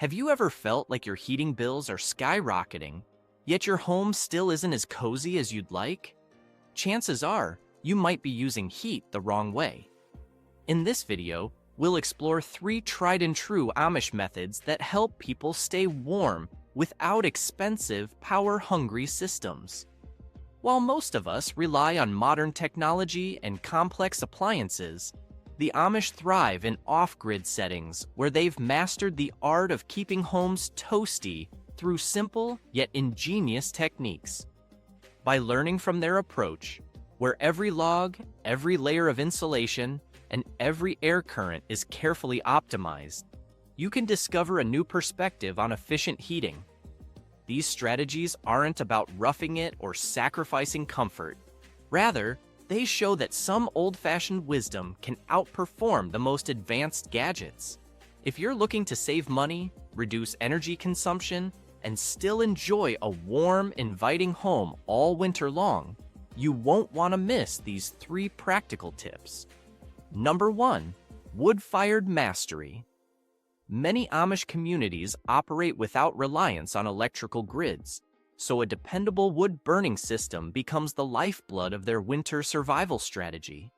Have you ever felt like your heating bills are skyrocketing, yet your home still isn't as cozy as you'd like? Chances are, you might be using heat the wrong way. In this video, we'll explore 3 tried-and-true Amish methods that help people stay warm without expensive, power-hungry systems. While most of us rely on modern technology and complex appliances, the Amish thrive in off-grid settings where they've mastered the art of keeping homes toasty through simple yet ingenious techniques. By learning from their approach, where every log, every layer of insulation, and every air current is carefully optimized, you can discover a new perspective on efficient heating. These strategies aren't about roughing it or sacrificing comfort. Rather, they show that some old-fashioned wisdom can outperform the most advanced gadgets. If you're looking to save money, reduce energy consumption, and still enjoy a warm, inviting home all winter long, you won't want to miss these 3 practical tips. Number 1. Wood-Fired Mastery. Many Amish communities operate without reliance on electrical grids, so a dependable wood-burning system becomes the lifeblood of their winter survival strategy.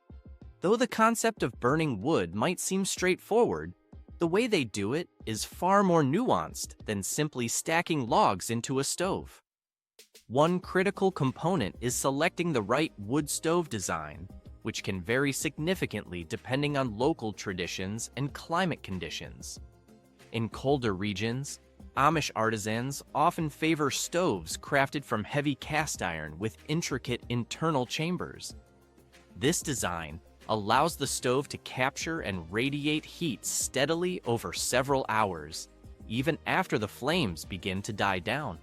Though the concept of burning wood might seem straightforward, the way they do it is far more nuanced than simply stacking logs into a stove. One critical component is selecting the right wood stove design, which can vary significantly depending on local traditions and climate conditions. In colder regions, Amish artisans often favor stoves crafted from heavy cast iron with intricate internal chambers. This design allows the stove to capture and radiate heat steadily over several hours, even after the flames begin to die down.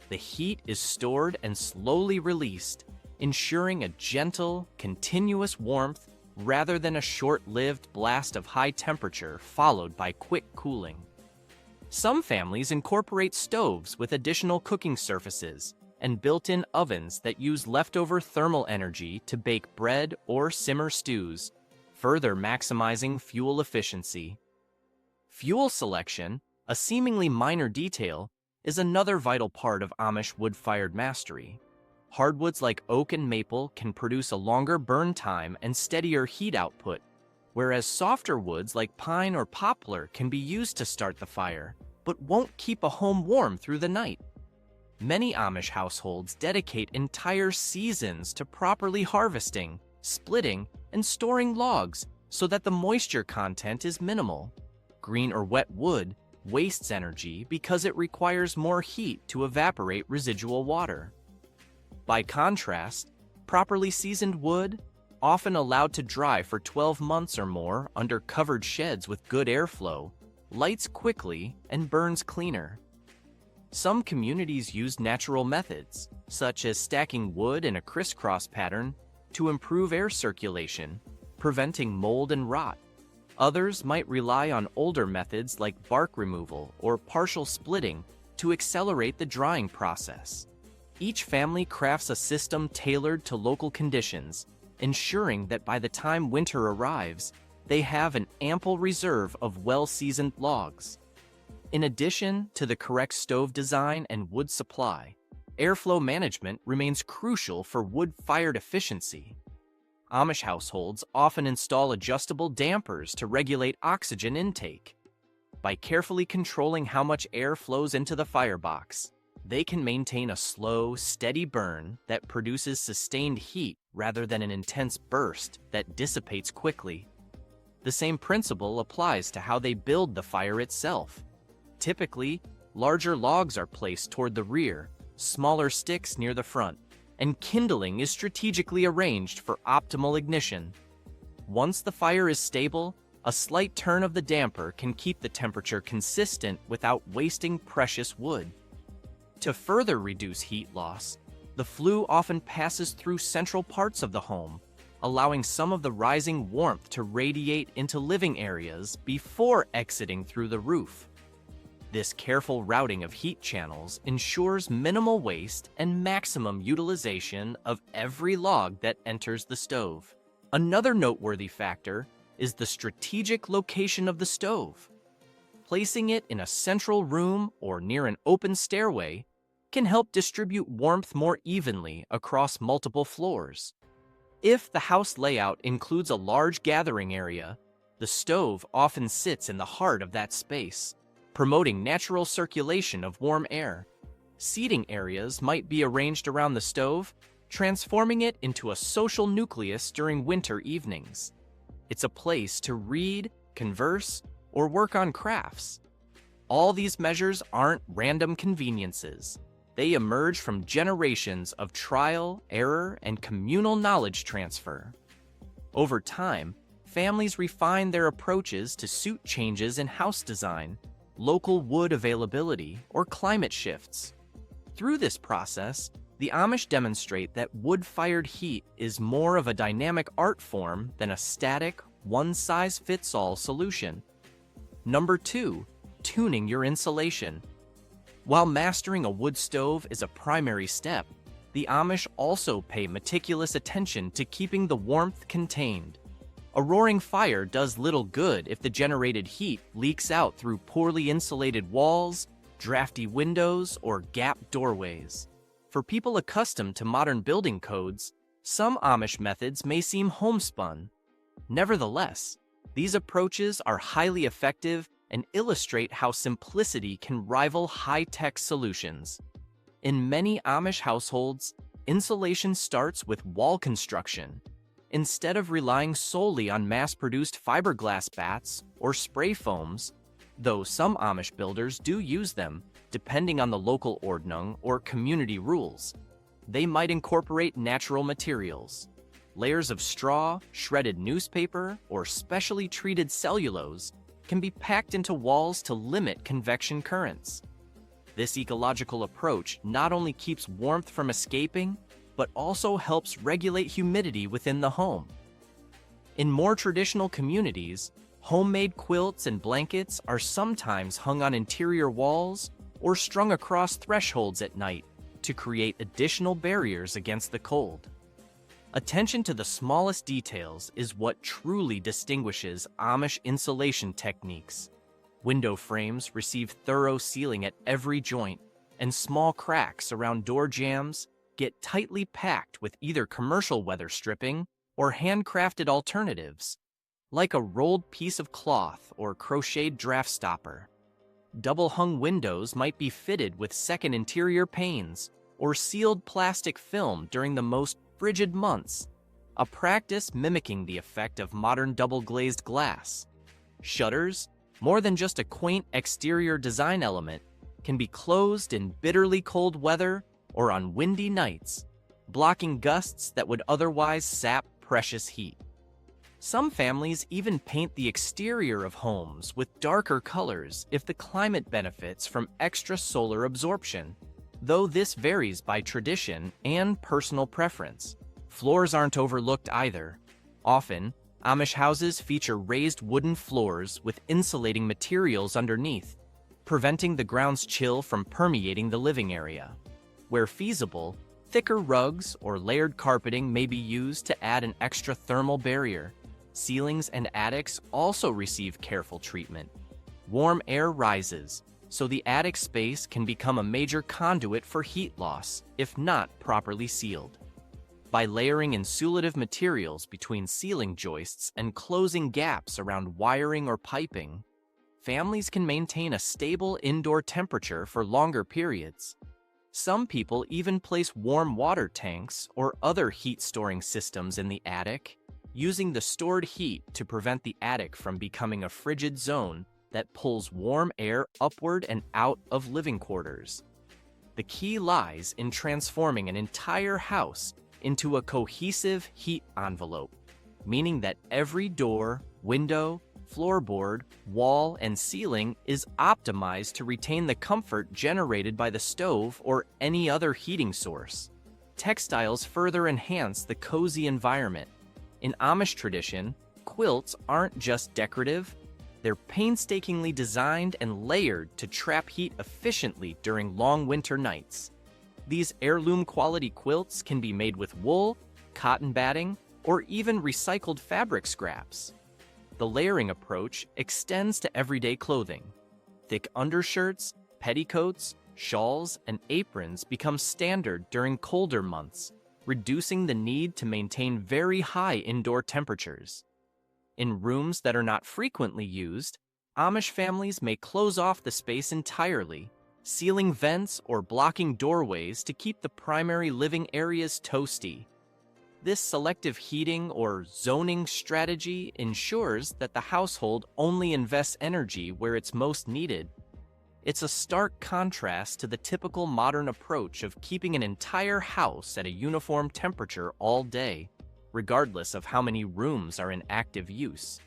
The heat is stored and slowly released, ensuring a gentle, continuous warmth rather than a short-lived blast of high temperature followed by quick cooling. Some families incorporate stoves with additional cooking surfaces and built-in ovens that use leftover thermal energy to bake bread or simmer stews, further maximizing fuel efficiency. Fuel selection, a seemingly minor detail, is another vital part of Amish wood-fired mastery. Hardwoods like oak and maple can produce a longer burn time and steadier heat output, whereas softer woods like pine or poplar can be used to start the fire, but won't keep a home warm through the night. Many Amish households dedicate entire seasons to properly harvesting, splitting, and storing logs so that the moisture content is minimal. Green or wet wood wastes energy because it requires more heat to evaporate residual water. By contrast, properly seasoned wood, often allowed to dry for 12 months or more under covered sheds with good airflow, lights quickly and burns cleaner. Some communities use natural methods, such as stacking wood in a crisscross pattern, to improve air circulation, preventing mold and rot. Others might rely on older methods like bark removal or partial splitting to accelerate the drying process. Each family crafts a system tailored to local conditions, ensuring that by the time winter arrives, they have an ample reserve of well-seasoned logs. In addition to the correct stove design and wood supply, airflow management remains crucial for wood-fired efficiency. Amish households often install adjustable dampers to regulate oxygen intake. By carefully controlling how much air flows into the firebox, they can maintain a slow, steady burn that produces sustained heat rather than an intense burst that dissipates quickly. The same principle applies to how they build the fire itself. Typically, larger logs are placed toward the rear, smaller sticks near the front, and kindling is strategically arranged for optimal ignition. Once the fire is stable, a slight turn of the damper can keep the temperature consistent without wasting precious wood. To further reduce heat loss, the flue often passes through central parts of the home, allowing some of the rising warmth to radiate into living areas before exiting through the roof. This careful routing of heat channels ensures minimal waste and maximum utilization of every log that enters the stove. Another noteworthy factor is the strategic location of the stove. Placing it in a central room or near an open stairway can help distribute warmth more evenly across multiple floors. If the house layout includes a large gathering area, the stove often sits in the heart of that space, promoting natural circulation of warm air. Seating areas might be arranged around the stove, transforming it into a social nucleus during winter evenings. It's a place to read, converse, or work on crafts. All these measures aren't random conveniences. They emerge from generations of trial, error, and communal knowledge transfer. Over time, families refine their approaches to suit changes in house design, local wood availability, or climate shifts. Through this process, the Amish demonstrate that wood-fired heat is more of a dynamic art form than a static, one-size-fits-all solution. Number 2, tuning your insulation. While mastering a wood stove is a primary step, the Amish also pay meticulous attention to keeping the warmth contained. A roaring fire does little good if the generated heat leaks out through poorly insulated walls, drafty windows, or gapped doorways. For people accustomed to modern building codes, some Amish methods may seem homespun. Nevertheless, these approaches are highly effective and illustrate how simplicity can rival high-tech solutions. In many Amish households, insulation starts with wall construction. Instead of relying solely on mass-produced fiberglass bats or spray foams, though some Amish builders do use them, depending on the local ordnung or community rules, they might incorporate natural materials. Layers of straw, shredded newspaper, or specially treated cellulose can be packed into walls to limit convection currents. This ecological approach not only keeps warmth from escaping, but also helps regulate humidity within the home. In more traditional communities, homemade quilts and blankets are sometimes hung on interior walls or strung across thresholds at night to create additional barriers against the cold. Attention to the smallest details is what truly distinguishes Amish insulation techniques. Window frames receive thorough sealing at every joint, and small cracks around door jambs get tightly packed with either commercial weather stripping or handcrafted alternatives, like a rolled piece of cloth or crocheted draft stopper. Double-hung windows might be fitted with second interior panes or sealed plastic film during the most frigid months, a practice mimicking the effect of modern double-glazed glass. Shutters, more than just a quaint exterior design element, can be closed in bitterly cold weather or on windy nights, blocking gusts that would otherwise sap precious heat. Some families even paint the exterior of homes with darker colors if the climate benefits from extra solar absorption, though this varies by tradition and personal preference. Floors aren't overlooked either. Often, Amish houses feature raised wooden floors with insulating materials underneath, preventing the ground's chill from permeating the living area. Where feasible, thicker rugs or layered carpeting may be used to add an extra thermal barrier. Ceilings and attics also receive careful treatment. Warm air rises, so the attic space can become a major conduit for heat loss if not properly sealed. By layering insulative materials between ceiling joists and closing gaps around wiring or piping, families can maintain a stable indoor temperature for longer periods. Some people even place warm water tanks or other heat-storing systems in the attic, using the stored heat to prevent the attic from becoming a frigid zone that pulls warm air upward and out of living quarters. The key lies in transforming an entire house into a cohesive heat envelope, meaning that every door, window, floorboard, wall, and ceiling is optimized to retain the comfort generated by the stove or any other heating source. Textiles further enhance the cozy environment. In Amish tradition, quilts aren't just decorative, they're painstakingly designed and layered to trap heat efficiently during long winter nights. These heirloom-quality quilts can be made with wool, cotton batting, or even recycled fabric scraps. The layering approach extends to everyday clothing. Thick undershirts, petticoats, shawls, and aprons become standard during colder months, reducing the need to maintain very high indoor temperatures. In rooms that are not frequently used, Amish families may close off the space entirely, sealing vents or blocking doorways to keep the primary living areas toasty. This selective heating or zoning strategy ensures that the household only invests energy where it's most needed. It's a stark contrast to the typical modern approach of keeping an entire house at a uniform temperature all day, regardless of how many rooms are in active use.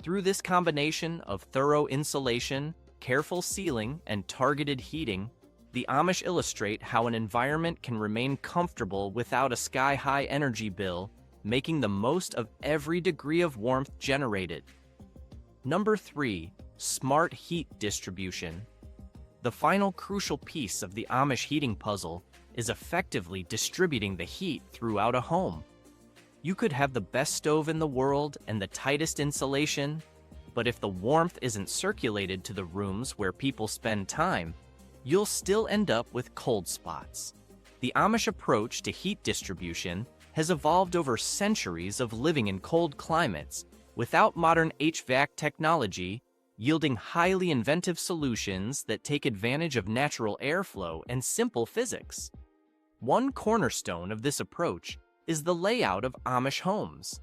Through this combination of thorough insulation, careful sealing, and targeted heating, the Amish illustrate how an environment can remain comfortable without a sky-high energy bill, making the most of every degree of warmth generated. Number 3. Smart heat distribution. The final crucial piece of the Amish heating puzzle is effectively distributing the heat throughout a home. You could have the best stove in the world and the tightest insulation, but if the warmth isn't circulated to the rooms where people spend time, you'll still end up with cold spots. The Amish approach to heat distribution has evolved over centuries of living in cold climates without modern HVAC technology, yielding highly inventive solutions that take advantage of natural airflow and simple physics. One cornerstone of this approach is the layout of Amish homes.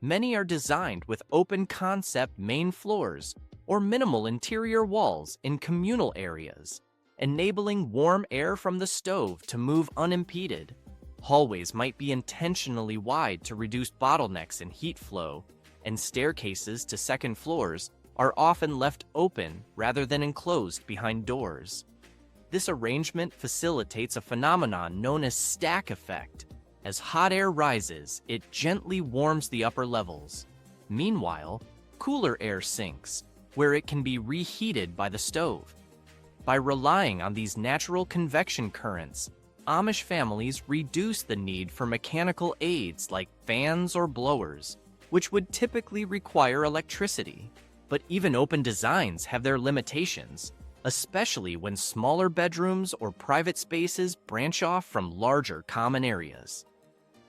Many are designed with open-concept main floors or minimal interior walls in communal areas, enabling warm air from the stove to move unimpeded. Hallways might be intentionally wide to reduce bottlenecks in heat flow, and staircases to second floors are often left open rather than enclosed behind doors. This arrangement facilitates a phenomenon known as stack effect. As hot air rises, it gently warms the upper levels. Meanwhile, cooler air sinks, where it can be reheated by the stove. By relying on these natural convection currents, Amish families reduce the need for mechanical aids like fans or blowers, which would typically require electricity. But even open designs have their limitations, especially when smaller bedrooms or private spaces branch off from larger common areas.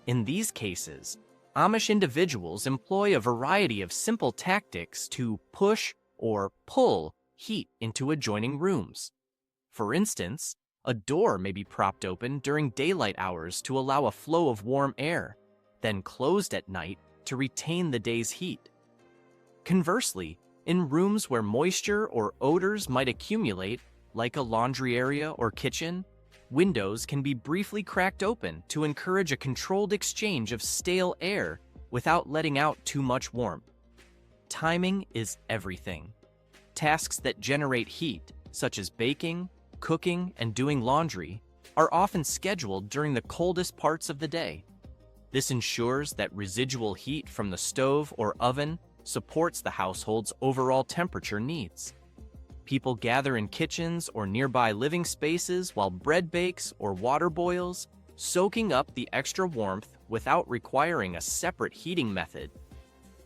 In these cases, Amish individuals employ a variety of simple tactics to push or pull heat into adjoining rooms. For instance, a door may be propped open during daylight hours to allow a flow of warm air, then closed at night to retain the day's heat. Conversely, in rooms where moisture or odors might accumulate, like a laundry area or kitchen, windows can be briefly cracked open to encourage a controlled exchange of stale air without letting out too much warmth. Timing is everything. Tasks that generate heat, such as baking, cooking, and doing laundry, are often scheduled during the coldest parts of the day. This ensures that residual heat from the stove or oven supports the household's overall temperature needs. People gather in kitchens or nearby living spaces while bread bakes or water boils, soaking up the extra warmth without requiring a separate heating method.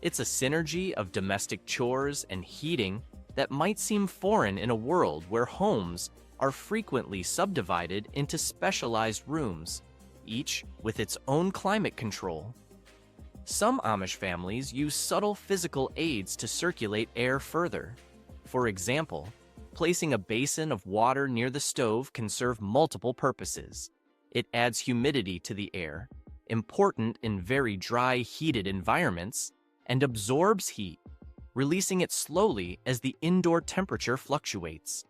It's a synergy of domestic chores and heating that might seem foreign in a world where homes are frequently subdivided into specialized rooms, each with its own climate control. Some Amish families use subtle physical aids to circulate air further. For example, placing a basin of water near the stove can serve multiple purposes. It adds humidity to the air, important in very dry, heated environments, and absorbs heat, releasing it slowly as the indoor temperature fluctuates.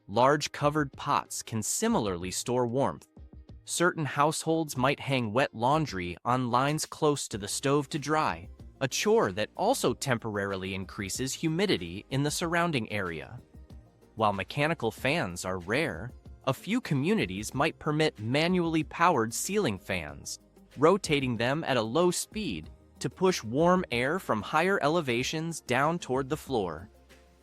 Large covered pots can similarly store warmth. Certain households might hang wet laundry on lines close to the stove to dry, a chore that also temporarily increases humidity in the surrounding area. While mechanical fans are rare, a few communities might permit manually powered ceiling fans, rotating them at a low speed to push warm air from higher elevations down toward the floor.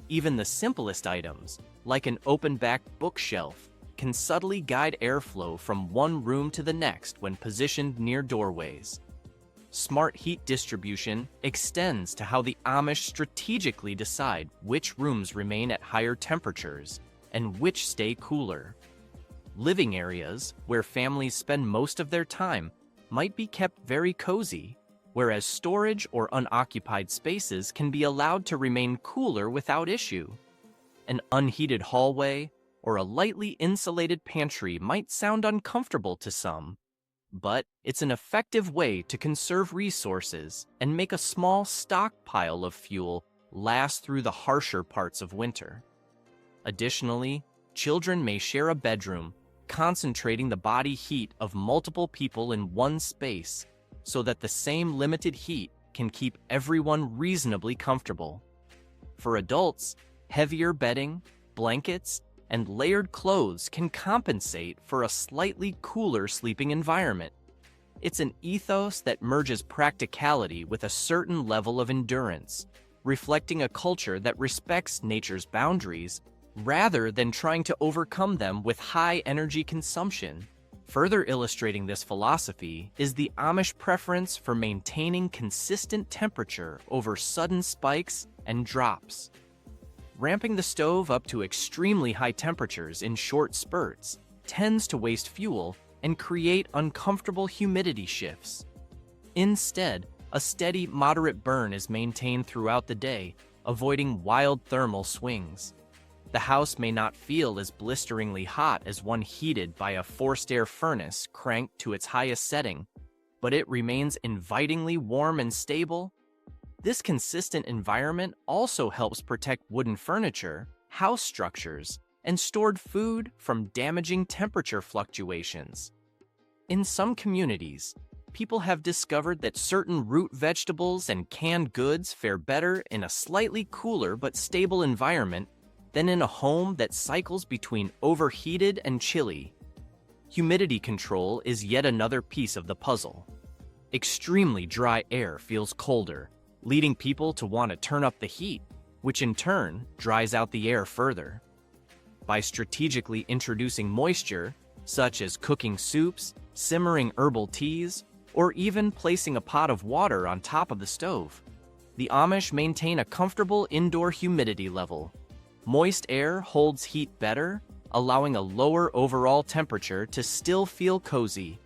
Even the simplest items, like an open-back bookshelf, can subtly guide airflow from one room to the next when positioned near doorways. Smart heat distribution extends to how the Amish strategically decide which rooms remain at higher temperatures and which stay cooler. Living areas, where families spend most of their time, might be kept very cozy, whereas storage or unoccupied spaces can be allowed to remain cooler without issue. An unheated hallway or a lightly insulated pantry might sound uncomfortable to some, but it's an effective way to conserve resources and make a small stockpile of fuel last through the harsher parts of winter. Additionally, children may share a bedroom, concentrating the body heat of multiple people in one space so that the same limited heat can keep everyone reasonably comfortable. For adults, heavier bedding, blankets, and layered clothes can compensate for a slightly cooler sleeping environment. It's an ethos that merges practicality with a certain level of endurance, reflecting a culture that respects nature's boundaries rather than trying to overcome them with high energy consumption. Further illustrating this philosophy is the Amish preference for maintaining consistent temperature over sudden spikes and drops. Ramping the stove up to extremely high temperatures in short spurts tends to waste fuel and create uncomfortable humidity shifts. Instead, a steady, moderate burn is maintained throughout the day, avoiding wild thermal swings. The house may not feel as blisteringly hot as one heated by a forced air furnace cranked to its highest setting, but it remains invitingly warm and stable. This consistent environment also helps protect wooden furniture, house structures, and stored food from damaging temperature fluctuations. In some communities, people have discovered that certain root vegetables and canned goods fare better in a slightly cooler but stable environment than in a home that cycles between overheated and chilly. Humidity control is yet another piece of the puzzle. Extremely dry air feels colder, leading people to want to turn up the heat, which in turn dries out the air further. By strategically introducing moisture, such as cooking soups, simmering herbal teas, or even placing a pot of water on top of the stove, the Amish maintain a comfortable indoor humidity level. Moist air holds heat better, allowing a lower overall temperature to still feel cozy.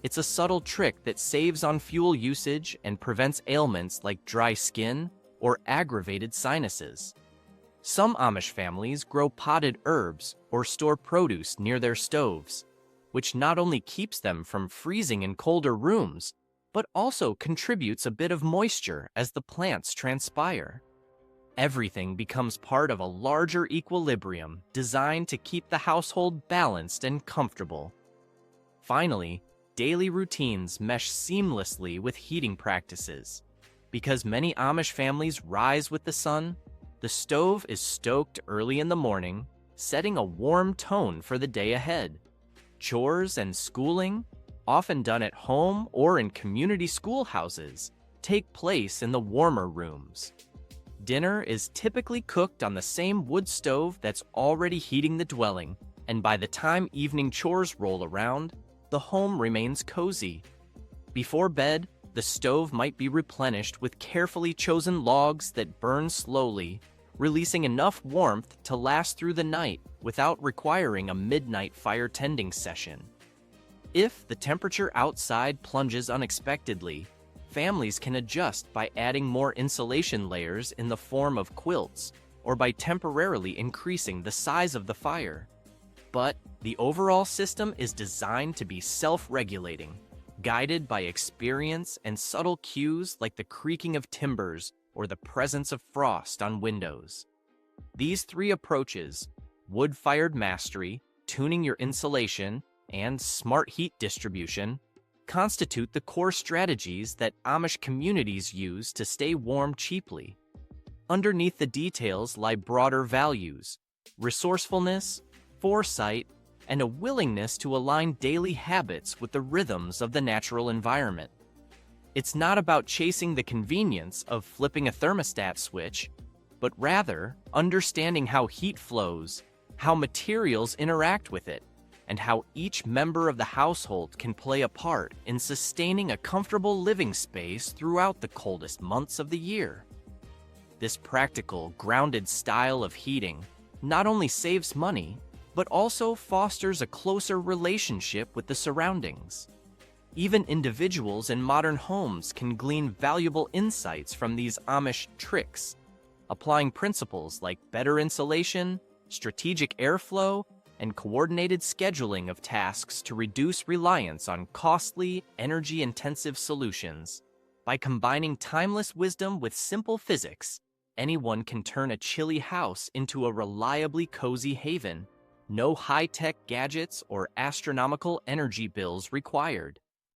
It's a subtle trick that saves on fuel usage and prevents ailments like dry skin or aggravated sinuses. Some Amish families grow potted herbs or store produce near their stoves, which not only keeps them from freezing in colder rooms, but also contributes a bit of moisture as the plants transpire. Everything becomes part of a larger equilibrium designed to keep the household balanced and comfortable. Finally, daily routines mesh seamlessly with heating practices. Because many Amish families rise with the sun, the stove is stoked early in the morning, setting a warm tone for the day ahead. Chores and schooling, often done at home or in community schoolhouses, take place in the warmer rooms. Dinner is typically cooked on the same wood stove that's already heating the dwelling, and by the time evening chores roll around, the home remains cozy. Before bed, the stove might be replenished with carefully chosen logs that burn slowly, releasing enough warmth to last through the night without requiring a midnight fire tending session. If the temperature outside plunges unexpectedly, families can adjust by adding more insulation layers in the form of quilts or by temporarily increasing the size of the fire. But the overall system is designed to be self-regulating, guided by experience and subtle cues like the creaking of timbers or the presence of frost on windows. These three approaches, Woodfired Mastery, tuning your insulation, and smart heat distribution, constitute the core strategies that Amish communities use to stay warm cheaply. Underneath the details lie broader values, resourcefulness, foresight, and a willingness to align daily habits with the rhythms of the natural environment. It's not about chasing the convenience of flipping a thermostat switch, but rather understanding how heat flows, how materials interact with it, and how each member of the household can play a part in sustaining a comfortable living space throughout the coldest months of the year. This practical, grounded style of heating not only saves money, but also fosters a closer relationship with the surroundings. Even individuals in modern homes can glean valuable insights from these Amish tricks, applying principles like better insulation, strategic airflow, and coordinated scheduling of tasks to reduce reliance on costly, energy-intensive solutions. By combining timeless wisdom with simple physics, anyone can turn a chilly house into a reliably cozy haven. No high-tech gadgets or astronomical energy bills required.